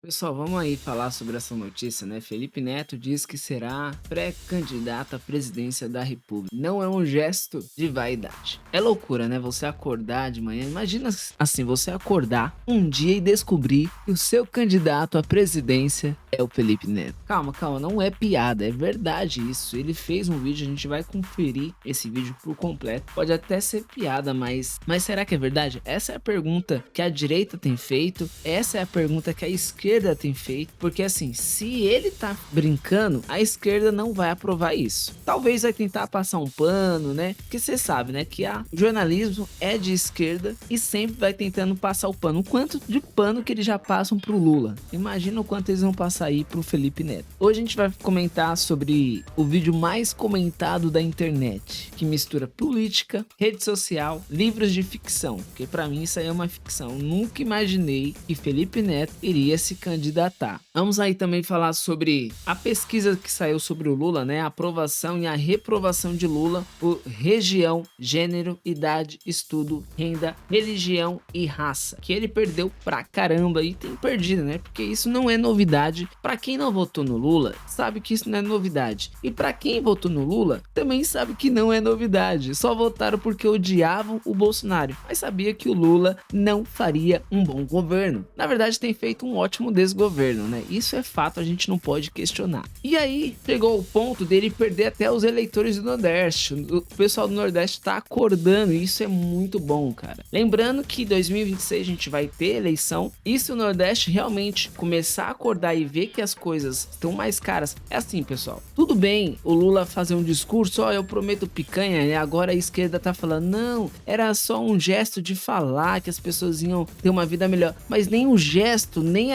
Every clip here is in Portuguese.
Pessoal, vamos aí falar sobre essa notícia, né? Felipe Neto diz que será pré-candidato à presidência da República. Não é um gesto de vaidade. É loucura, né? Você acordar de manhã. Imagina assim, você acordar um dia e descobrir que o seu candidato à presidência é o Felipe Neto. Calma, calma, não é piada, é verdade isso. Ele fez um vídeo, a gente vai conferir esse vídeo por completo. Pode até ser piada, mas será que é verdade? Essa é a pergunta que a direita tem feito, essa é a pergunta que a esquerda tem feito, porque assim, se ele tá brincando, a esquerda não vai aprovar isso. Talvez vai tentar passar um pano, né? Porque você sabe, né, que o jornalismo é de esquerda e sempre vai tentando passar o pano. O quanto de pano que eles já passam pro Lula. Imagina o quanto eles vão passar aí pro Felipe Neto. Hoje a gente vai comentar sobre o vídeo mais comentado da internet, que mistura política, rede social, livros de ficção, porque pra mim isso aí é uma ficção. Nunca imaginei que Felipe Neto iria se candidatar. Vamos aí também falar sobre a pesquisa que saiu sobre o Lula, né? A aprovação e a reprovação de Lula por região, gênero, idade, estudo, renda, religião e raça, que ele perdeu pra caramba e tem perdido, né? Porque isso não é novidade. Pra quem não votou no Lula, sabe que isso não é novidade. E pra quem votou no Lula, também sabe que não é novidade. Só votaram porque odiavam o Bolsonaro, mas sabia que o Lula não faria um bom governo. Na verdade, tem feito um ótimo desgoverno, né? Isso é fato, a gente não pode questionar. E aí, chegou o ponto dele perder até os eleitores do Nordeste. O pessoal do Nordeste tá acordando e isso é muito bom, cara. Lembrando que em 2026 a gente vai ter eleição e se o Nordeste realmente começar a acordar e ver que as coisas estão mais caras, é assim, pessoal. Tudo bem o Lula fazer um discurso, ó, eu prometo picanha, e agora a esquerda tá falando, não, era só um gesto de falar que as pessoas iam ter uma vida melhor. Mas nem o gesto, nem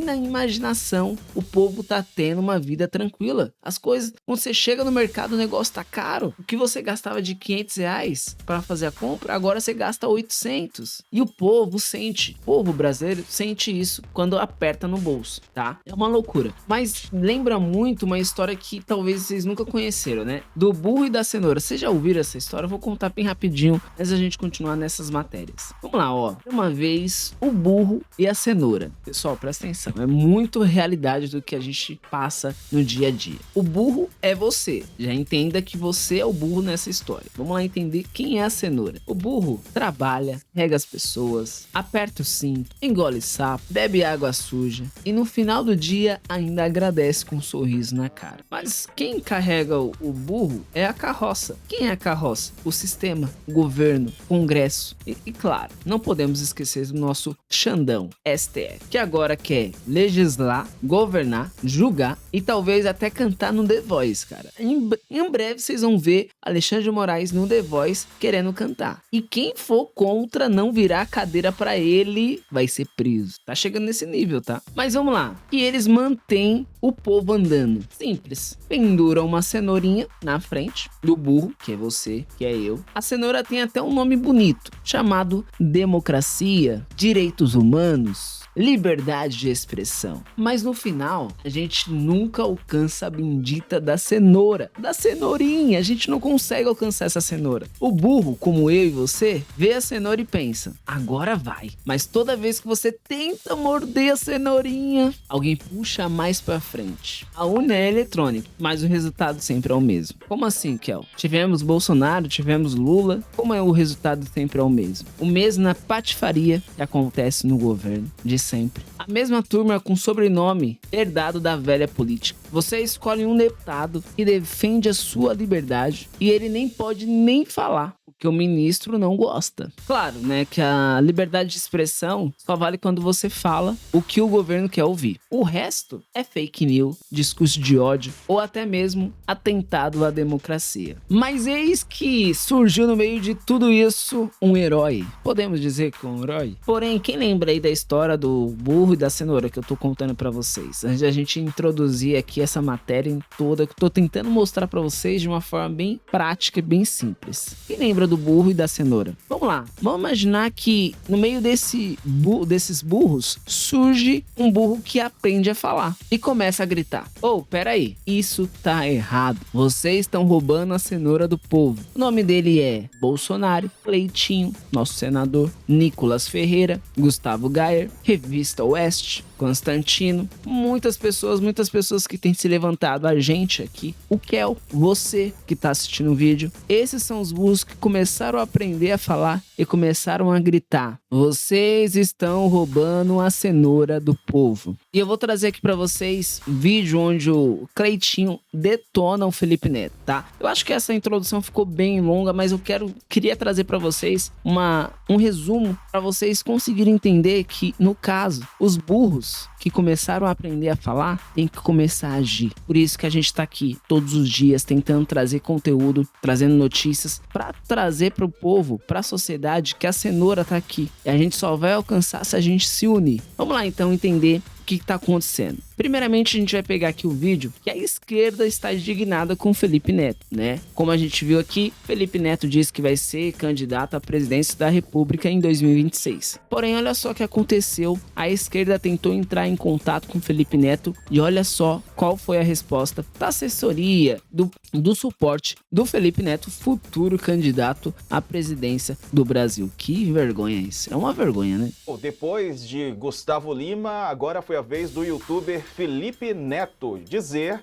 na imaginação o povo tá tendo uma vida tranquila. As coisas, quando você chega no mercado, o negócio tá caro. O que você gastava de R$ 500 para fazer a compra, agora você gasta 800. E o povo sente, o povo brasileiro sente isso quando aperta no bolso, tá? É uma loucura. Mas lembra muito uma história que talvez vocês nunca conheceram, né? Do burro e da cenoura. Vocês já ouviram essa história? Eu vou contar bem rapidinho antes da gente continuar nessas matérias. Vamos lá, ó. Uma vez, o burro e a cenoura. Pessoal, presta atenção. É muito realidade do que a gente passa no dia a dia. O burro é você. Já entenda que você é o burro nessa história. Vamos lá entender quem é a cenoura. O burro trabalha, rega as pessoas, aperta o cinto, engole sapo, bebe água suja e no final do dia ainda agradece com um sorriso na cara. Mas quem carrega o burro é a carroça. Quem é a carroça? O sistema, o governo, o Congresso. E claro, não podemos esquecer do nosso Xandão, STF, que agora quer legislar, governar, julgar e talvez até cantar no The Voice, cara. Em breve vocês vão ver Alexandre de Moraes no The Voice querendo cantar. E quem for contra não virar a cadeira pra ele vai ser preso. Tá chegando nesse nível, tá? Mas vamos lá. E eles mantêm o povo andando. Simples. Penduram uma cenourinha na frente do burro, que é você, que é eu. A cenoura tem até um nome bonito, chamado democracia, direitos humanos, liberdade de expressão. Mas no final, a gente nunca alcança a bendita da cenoura, da cenourinha. A gente não consegue alcançar essa cenoura. O burro, como eu e você, vê a cenoura e pensa, agora vai. Mas toda vez que você tenta morder a cenourinha, alguém puxa mais pra frente. A urna é eletrônica, mas o resultado sempre é o mesmo. Como assim, Kel? Tivemos Bolsonaro, tivemos Lula, como é o resultado sempre é o mesmo? O mesmo na patifaria que acontece no governo, de sempre. A mesma turma com sobrenome herdado da velha política. Você escolhe um deputado que defende a sua liberdade e ele nem pode nem falar, porque o ministro não gosta. Claro, né, que a liberdade de expressão só vale quando você fala o que o governo quer ouvir. O resto é fake news, discurso de ódio ou até mesmo atentado à democracia. Mas eis que surgiu no meio de tudo isso um herói. Podemos dizer que um herói? Porém, quem lembra aí da história do burro e da cenoura que eu tô contando pra vocês? Antes da gente introduzir aqui essa matéria toda que eu tô tentando mostrar pra vocês de uma forma bem prática e bem simples. Quem lembra do burro e da cenoura. Vamos lá, vamos imaginar que no meio desses burros surge um burro que aprende a falar e começa a gritar: "Ô, peraí, isso tá errado. Vocês estão roubando a cenoura do povo." O nome dele é Bolsonaro, Leitinho, nosso senador, Nicolas Ferreira, Gustavo Gayer, Revista Oeste, Constantino, muitas pessoas que têm se levantado, a gente aqui, o Kel, você que tá assistindo o vídeo. Esses são os burros que começaram a aprender a falar e começaram a gritar: "Vocês estão roubando a cenoura do povo." E eu vou trazer aqui pra vocês um vídeo onde o Cleitinho detona o Felipe Neto, tá? Eu acho que essa introdução ficou bem longa, mas eu queria trazer pra vocês um resumo pra vocês conseguirem entender que, no caso, os burros que começaram a aprender a falar têm que começar a agir. Por isso que a gente tá aqui todos os dias tentando trazer conteúdo, trazendo notícias pra trazer pro povo, pra sociedade, que a cenoura tá aqui. E a gente só vai alcançar se a gente se unir. Vamos lá então entender o que está acontecendo. Primeiramente, a gente vai pegar aqui o vídeo que a esquerda está indignada com o Felipe Neto, né? Como a gente viu aqui, Felipe Neto disse que vai ser candidato à presidência da República em 2026. Porém, olha só o que aconteceu. A esquerda tentou entrar em contato com o Felipe Neto e olha só qual foi a resposta da assessoria, do suporte do Felipe Neto, futuro candidato à presidência do Brasil. Que vergonha isso. É uma vergonha, né? Depois de Gustavo Lima, agora foi a vez do youtuber Felipe Neto dizer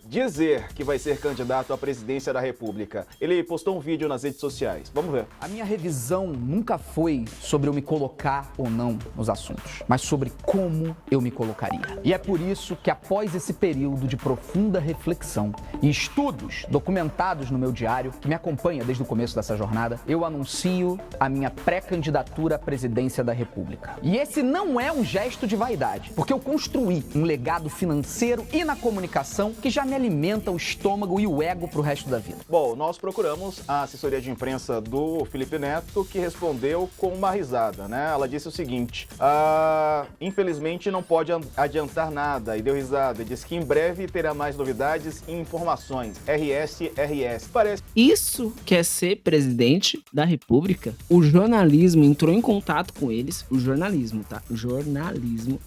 que vai ser candidato à presidência da República. Ele postou um vídeo nas redes sociais. Vamos ver. A minha revisão nunca foi sobre eu me colocar ou não nos assuntos, mas sobre como eu me colocaria. E é por isso que, após esse período de profunda reflexão e estudos documentados no meu diário, que me acompanha desde o começo dessa jornada, eu anuncio a minha pré-candidatura à presidência da República. E esse não é um gesto de vaidade, porque eu construí um legado financeiro e na comunicação que já me alimenta o estômago e o ego pro resto da vida. Bom, nós procuramos a assessoria de imprensa do Felipe Neto, que respondeu com uma risada, né? Ela disse o seguinte: infelizmente não pode adiantar nada, e deu risada. Disse que em breve terá mais novidades e informações. RS. Parece. Isso quer ser presidente da República? O jornalismo entrou em contato com eles, o jornalismo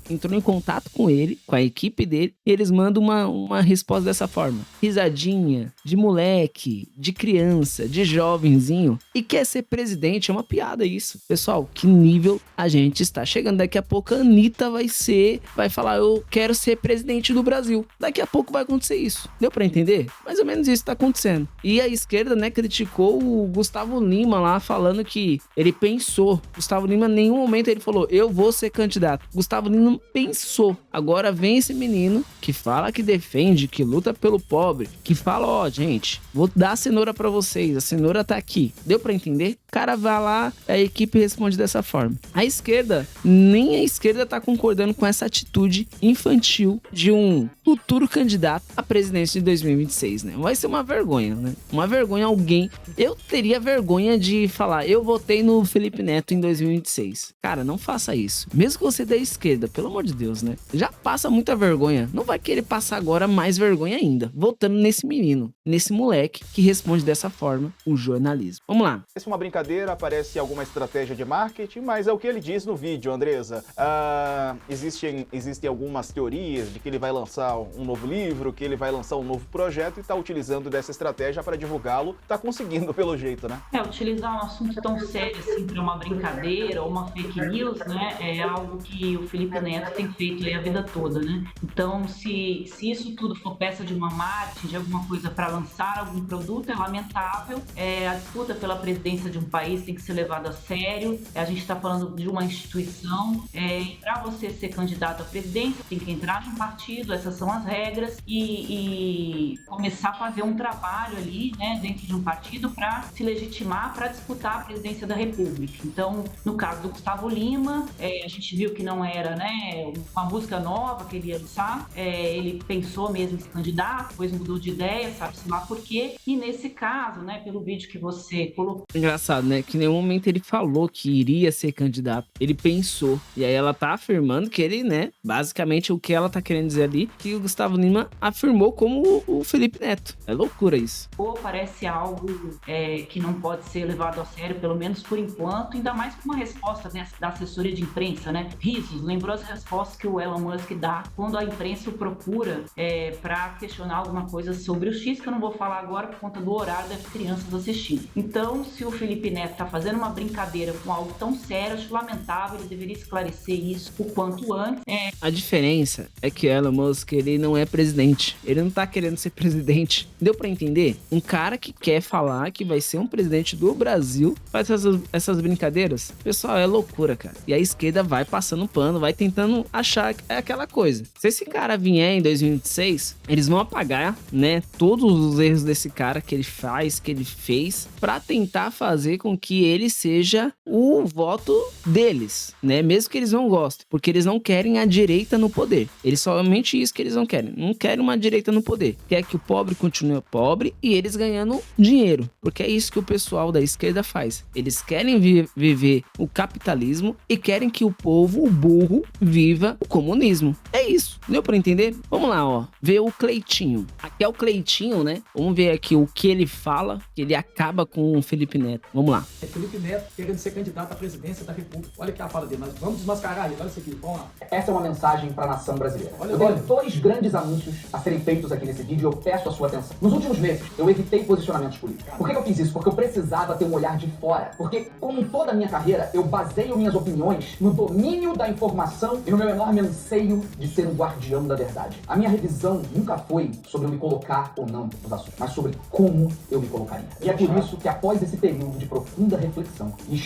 entrou em contato com ele, com a equipe dele, e eles mandam uma resposta dessa forma: risadinha, de moleque, de criança, de jovenzinho, e quer ser presidente. É uma piada isso. Pessoal, que nível a gente está chegando? Daqui a pouco a Anitta vai falar: eu quero ser presidente do Brasil. Daqui a pouco vai acontecer isso. Deu pra entender? Mais ou menos isso tá acontecendo. E a esquerda, né, criticou o Gustavo Lima lá, falando que ele pensou. Gustavo Lima, em nenhum momento ele falou: eu vou ser candidato. Gustavo Lima pensou. Agora vem esse menino que fala que defende, que luta pelo pobre, que fala: ó, gente, vou dar a cenoura pra vocês, a cenoura tá aqui. Deu pra entender? O cara vai lá, a equipe responde dessa forma. A esquerda, nem a esquerda tá concordando com essa atitude infantil de um futuro candidato à presidência de 2026, né? Vai ser uma vergonha, né? Uma vergonha alguém. Eu teria vergonha de falar: eu votei no Felipe Neto em 2026. Cara, não faça isso. Mesmo que você é da esquerda, pelo amor de Deus, né? Já passa muita vergonha. Não vai querer passar agora mais vergonha ainda. Votando nesse menino, nesse moleque que responde dessa forma o jornalismo. Vamos lá. Parece uma brincadeira, parece alguma estratégia de marketing, mas é o que ele diz no vídeo, Andresa. Existem algumas teorias de que ele vai lançar um novo livro, que ele vai lançar um novo projeto e tá utilizando dessa estratégia para divulgá-lo. Tá conseguindo, pelo jeito, né? Utilizar um assunto tão sério assim para uma brincadeira ou uma fake news, né, é algo que o Felipe Neto tem feito aí a vida toda, né? Então, se isso tudo for peça de uma marketing, de alguma coisa para lançar algum produto, é lamentável. A disputa pela presidência de um país tem que ser levada a sério. A gente está falando de uma instituição. Para você ser candidato à presidência, tem que entrar num partido, essas são as regras, e começar a fazer um trabalho ali, né, dentro de um partido para se legitimar para disputar a presidência da República. Então, no caso do Gustavo Lima, a gente viu que não era, né, uma música nova que ele ia lançar. Ele pensou mesmo em se candidato, depois mudou de ideia, sabe-se sabe-se lá por quê. E nesse caso, né, pelo vídeo que você colocou. Engraçado, né? Que em nenhum momento ele falou que iria ser candidato. Ele pensou. E aí ela tá afirmando que ele, né? Basicamente o que ela tá querendo dizer ali, que o Gustavo Lima afirmou como o Felipe Neto. É loucura isso. Ou parece algo que não pode ser levado a sério, pelo menos por enquanto, ainda mais com uma resposta, né, da assessoria de imprensa, né? Risos, lembrou as respostas que o Elon Musk dá quando a imprensa o procura para questionar alguma coisa sobre o X, que eu não vou falar agora por conta do horário das crianças assistindo. Então, se o Felipe Neto tá fazendo uma brincadeira com algo tão sério, acho lamentável, ele deveria esclarecer isso o quanto antes. A diferença é que o Elon Musk, ele não é presidente. Ele não tá querendo ser presidente. Deu pra entender? Um cara que quer falar que vai ser um presidente do Brasil faz essas brincadeiras. Pessoal, é loucura, cara. E a esquerda vai passando pano, vai tentando achar que é aquela coisa. Se esse cara vier em 2026, eles vão apagar, né, todos os erros desse cara que ele faz, que ele fez, pra tentar fazer com que ele seja o voto deles, né? Mesmo que eles não gostem, porque eles não querem a direita no poder. Eles somente isso que eles não querem. Não querem uma direita no poder. Quer que o pobre continue pobre e eles ganhando dinheiro, porque é isso que o pessoal da esquerda faz. Eles querem viver o capitalismo e querem que o povo, o burro, viva o comunismo. É isso. Deu pra entender? Vamos lá, ó. Ver o Cleitinho. Aqui é o Cleitinho, né? Vamos ver aqui o que ele fala, que ele acaba com o Felipe Neto. Vamos lá. Felipe Neto querendo ser candidato à presidência da República. Olha que a fala dele, nós vamos desmascarar ele. Olha isso aqui, vamos lá. Essa é uma mensagem para a nação brasileira. Olha, eu tenho dois grandes anúncios a serem feitos aqui nesse vídeo e eu peço a sua atenção. Nos últimos meses, eu evitei posicionamentos políticos. Por que eu fiz isso? Porque eu precisava ter um olhar de fora. Porque, como em toda a minha carreira, eu baseio minhas opiniões no domínio da informação e no meu enorme anseio de ser um guardião da verdade. A minha revisão nunca foi sobre eu me colocar ou não nos assuntos, mas sobre como eu me colocaria. E é por isso que, após esse período de profunda reflexão e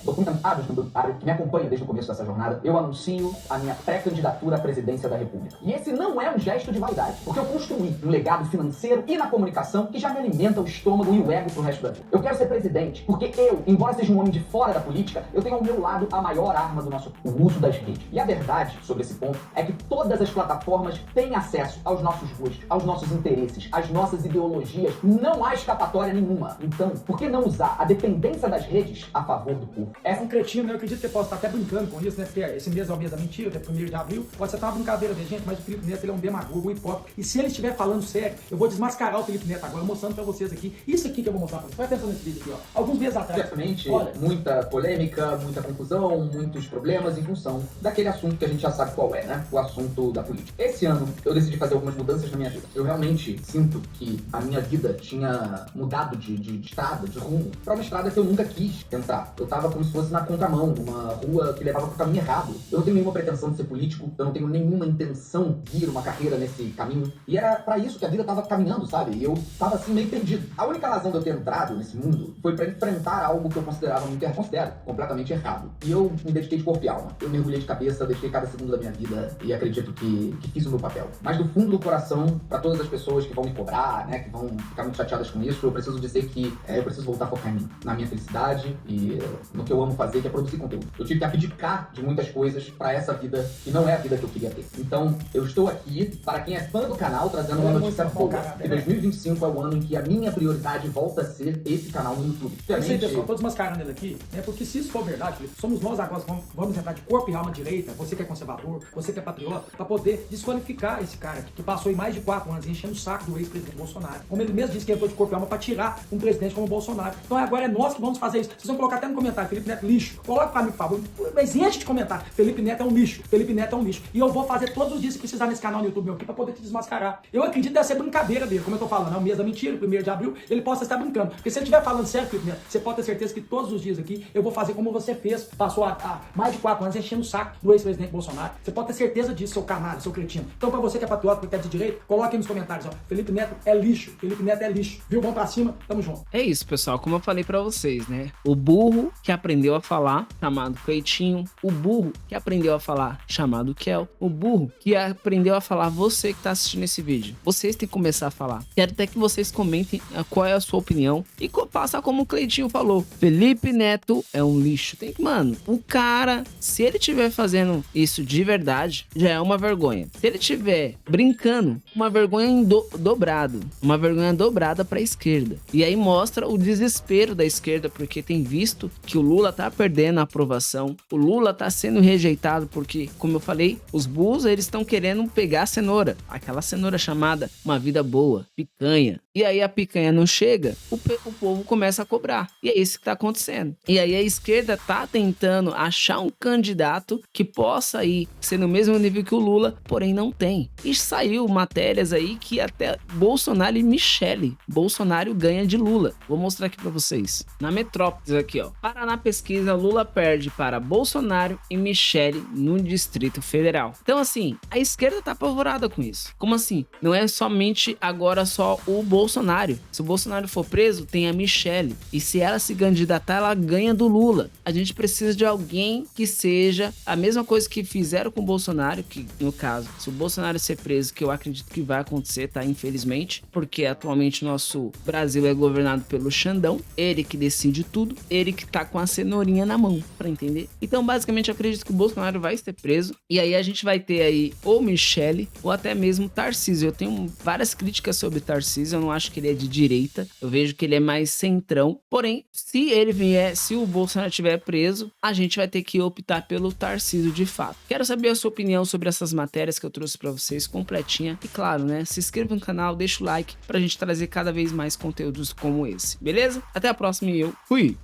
documentados no documentário que me acompanha desde o começo dessa jornada, eu anuncio a minha pré-candidatura à presidência da República. E esse não é um gesto de vaidade, porque eu construí um legado financeiro e na comunicação que já me alimenta o estômago e o ego pro resto da vida. Eu quero ser presidente porque eu, embora seja um homem de fora da política, eu tenho ao meu lado a maior arma do o uso das redes. E a verdade sobre esse ponto é que todas as plataformas têm acesso aos nossos gostos, aos nossos interesses, às nossas ideologias. Não há escapatória nenhuma. Então, por que não usar a dependência das redes a favor do povo? É um cretino, né? Eu acredito que você possa estar até brincando com isso, né? Porque esse mês é o mês da mentira, até 1º de abril. Pode ser até uma brincadeira de gente, mas o Felipe Neto ele é um demagogo, um hipócrita. E se ele estiver falando sério, eu vou desmascarar o Felipe Neto agora, mostrando pra vocês aqui. Isso aqui que eu vou mostrar pra vocês. Presta atenção nesse vídeo aqui, ó. Alguns meses atrás. Certamente, muita polêmica, muita confusão, muitos problemas em função daquele assunto que a gente já sabe qual é, né? O assunto da política. Esse ano, eu decidi fazer algumas mudanças na minha vida. Eu realmente sinto que a minha vida tinha mudado de estrada, de rumo, pra uma estrada que eu nunca quis entrar. Eu tava como se fosse na contramão, numa rua que levava pro caminho errado. Eu não tenho nenhuma pretensão de ser político, eu não tenho nenhuma intenção de ir uma carreira nesse caminho. E era pra isso que a vida tava caminhando, sabe? E eu tava assim meio perdido. A única razão de eu ter entrado nesse mundo foi pra enfrentar algo que eu considero completamente errado. E eu me dediquei de corpo e alma. Eu mergulhei de cabeça, dediquei cada segundo da minha vida e acredito que fiz o meu papel. Mas do fundo do coração, pra todas as pessoas que vão me cobrar, né, que vão ficar muito chateadas com isso, eu preciso dizer que eu preciso voltar a focar em mim, na minha felicidade e no que eu amo fazer, que é produzir conteúdo. Eu tive que abdicar de muitas coisas pra essa vida que não é a vida que eu queria ter. Então, eu estou aqui, para quem é fã do canal, trazendo uma notícia boa. Que 2025 é o ano em que a minha prioridade volta a ser esse canal no YouTube. Eu sei, pessoal, todos mascarando ele aqui, né? Porque se isso for verdade, Felipe, somos nós agora que vamos entrar de corpo e alma direita, você que é conservador, você que é patriota, pra poder desqualificar esse cara aqui, que passou em mais de 4 anos enchendo o saco do ex-presidente Bolsonaro. Como ele mesmo disse que entrou de corpo e alma pra tirar um presidente como o Bolsonaro. Então agora é nós que vamos fazer isso. Vocês vão colocar até no comentário, Felipe Neto lixo. Coloca pra mim, por favor. Mas enche de comentário. Felipe Neto é um lixo. Felipe Neto é um lixo. E eu vou fazer todos os dias que precisar nesse canal no YouTube meu aqui pra poder te desmascarar. Eu acredito que deve ser brincadeira dele, como eu tô falando. É o mês da mentira, 1º de abril, ele possa estar brincando. Porque se ele estiver falando sério, Felipe Neto, você pode ter certeza que todos os dias aqui eu vou fazer como você fez. Passou há mais de 4 anos enchendo o saco do ex-presidente Bolsonaro. Você pode ter certeza disso, seu canalha, seu cretino. Então pra você que é patriota, que quer de direito, coloque aí nos comentários, ó. Felipe Neto é lixo. Felipe Neto é lixo. Viu? Vamos pra cima, tamo junto. É isso, pessoal. Como eu falei pra vocês, né? O burro que aprendeu a falar, chamado Cleitinho. O burro que aprendeu a falar, chamado Kel. O burro que aprendeu a falar, você que tá assistindo esse vídeo. Vocês têm que começar a falar. Quero até que vocês comentem qual é a sua opinião. E passa como o Cleitinho falou. Felipe Neto é um lixo. Tem que, mano, o cara, se ele estiver fazendo isso de verdade, já é uma vergonha. Se ele estiver brincando, uma vergonha dobrado. uma vergonha dobrada para a esquerda. E aí mostra o desespero da esquerda, porque tem visto que o Lula tá perdendo a aprovação, o Lula tá sendo rejeitado porque, como eu falei, os burros eles estão querendo pegar a cenoura, aquela cenoura chamada uma vida boa, picanha. E aí a picanha não chega, o povo começa a cobrar. E é isso que tá acontecendo. E aí a esquerda tá tentando achar um candidato que possa ir ser no mesmo nível que o Lula, porém não tem. E saiu matérias aí que até Bolsonaro e Michele, Bolsonaro ganha de Lula. Vou mostrar aqui pra vocês. Na Metrópolis aqui, ó. Paraná Pesquisa, Lula perde para Bolsonaro e Michele no Distrito Federal. Então assim, a esquerda tá apavorada com isso. Como assim? Não é somente agora só o Bolsonaro. Se o Bolsonaro for preso, tem a Michele. E se ela se candidatar, ela ganha do Lula. A gente precisa de alguém que seja a mesma coisa que fizeram com o Bolsonaro, que no caso, se o Bolsonaro ser preso, que eu acredito que vai acontecer, tá? Infelizmente, porque atualmente nosso Brasil é governado pelo Xandão, ele que decide tudo, ele que tá com a cenourinha na mão, pra entender? Então, basicamente, eu acredito que o Bolsonaro vai ser preso, e aí a gente vai ter aí ou Michele, ou até mesmo Tarcísio. Eu tenho várias críticas sobre Tarcísio, eu não acho que ele é de direita, eu vejo que ele é mais centrão, porém, se ele vier, se o Bolsonaro estiver preso, a gente vai ter que optar pelo Tarcísio de fato. Quero saber a sua opinião sobre essas matérias que eu trouxe pra vocês, completinha, e claro, né, se inscreva no canal, deixa o like pra gente trazer cada vez mais conteúdos como esse, beleza? Até a próxima e eu fui!